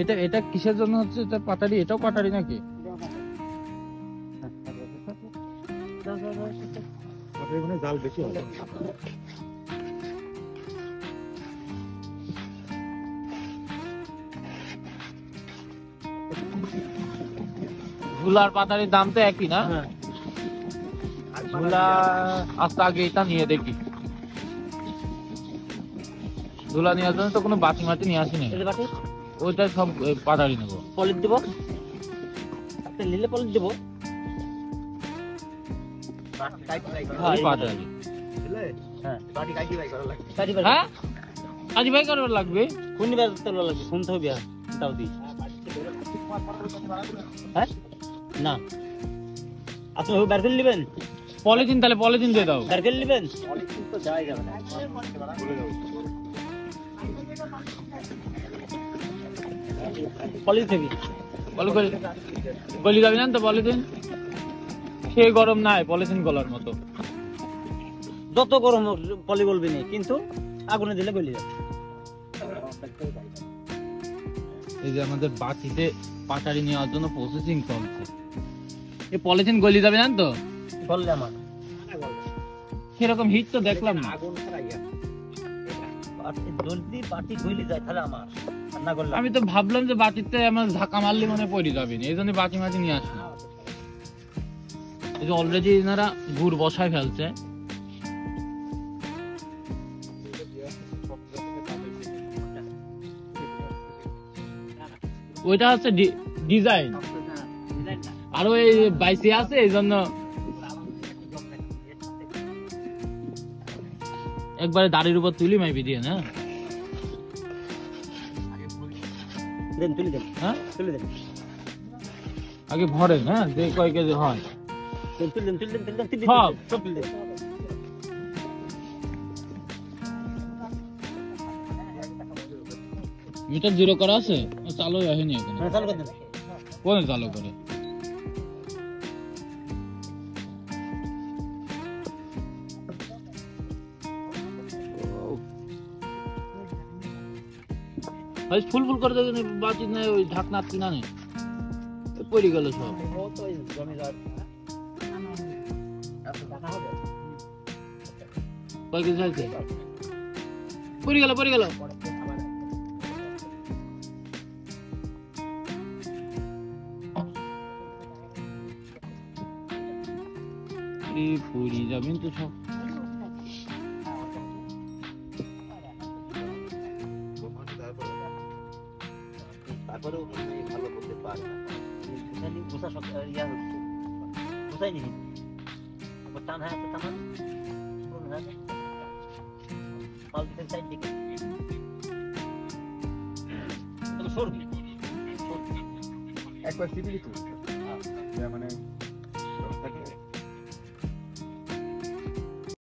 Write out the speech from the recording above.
এটা এটা কিসের জন্য হচ্ছে? এটা পাটারি, এটাও পাটারি নাকি? জাল বেশি হবে। ঝুলার পাটারির দাম তো একই না? ঝুলা আজকে আগে এটা নিয়ে দেখি। ঝুলা নেওয়ার জন্য তো কোনো বাটি মাটি নিয়ে আসিনি। ওইটা সব পাটারি নেবো। পলিশ দেবো, নিলে পলিশ দেবো। পাটারি হ্যাঁ আজি ভাই কারোর লাগবে? শনিবার তেল লাগবে, শুনতে হবে আর তাও দিই। হ্যাঁ না আপনি বের করে নেবেন পলিথিন, তাহলে পলিথিন দিয়ে দাও। বের করে নেবেন। পলিশ থেকে গলি যাবি না তো পলিথিন? সে গরম নাই পলিথিন গলার মতো। যত গরম পলি বলবি না, কিন্তু আগুনে দিলে গলি যাবে। এই যে আমাদের বাটিতে পাটারি নেওয়ার জন্য প্রসেসিং চলছে। এই পলিথিন গলি যাবে না তো? বললে আমার সেরকম হিট তো দেখলাম না। যদি বাটি গলি যায় তাহলে আমার, না করলে আমি তো ভাবলাম যে বাটিতে আমার ধাক্কা মারলে মনে পড়ে যাবে না, এই জন্য বাটি মাটি নিয়ে আসলাম। এই যে অলরেডি এনারা গুড় বসায় ফেলছে। ওইটা হচ্ছে ডিজাইন, আর ওই বাইসে আছে এই জন্য একবারে দাড়ির উপর তুলি মাইবি দিয়ে না। দেন তুলে দেন, হ্যাঁ তুলে দেন, আগে ভরে না, যে কয় কেজি হয় তুলে দেন, তুলে দেন, তুলে দেন, তুলে দেন, সব সব তুলে দেন। মিটার জিরো করা আছে? চালু হয়নি এখন। হ্যাঁ চালু করে দেন। কোন চালু করে? ফুল ফুল করে দেবেন বাটি নেই, ওই ঢাকনা কিনা নেই, পড়ে গেল সব। কয় কেজি হয়েছে? পড়ে গেল, পড়ে গেল। পড়ে যাবেন তো সব। তারপরেও ভালো করতে পারে না, ঘুষা ইয়া হচ্ছে, ঘুষাই নি টান হয়ে আছে, টান মাল দিতে সাইড দিকে সরবি একবার টিপি দিত মানে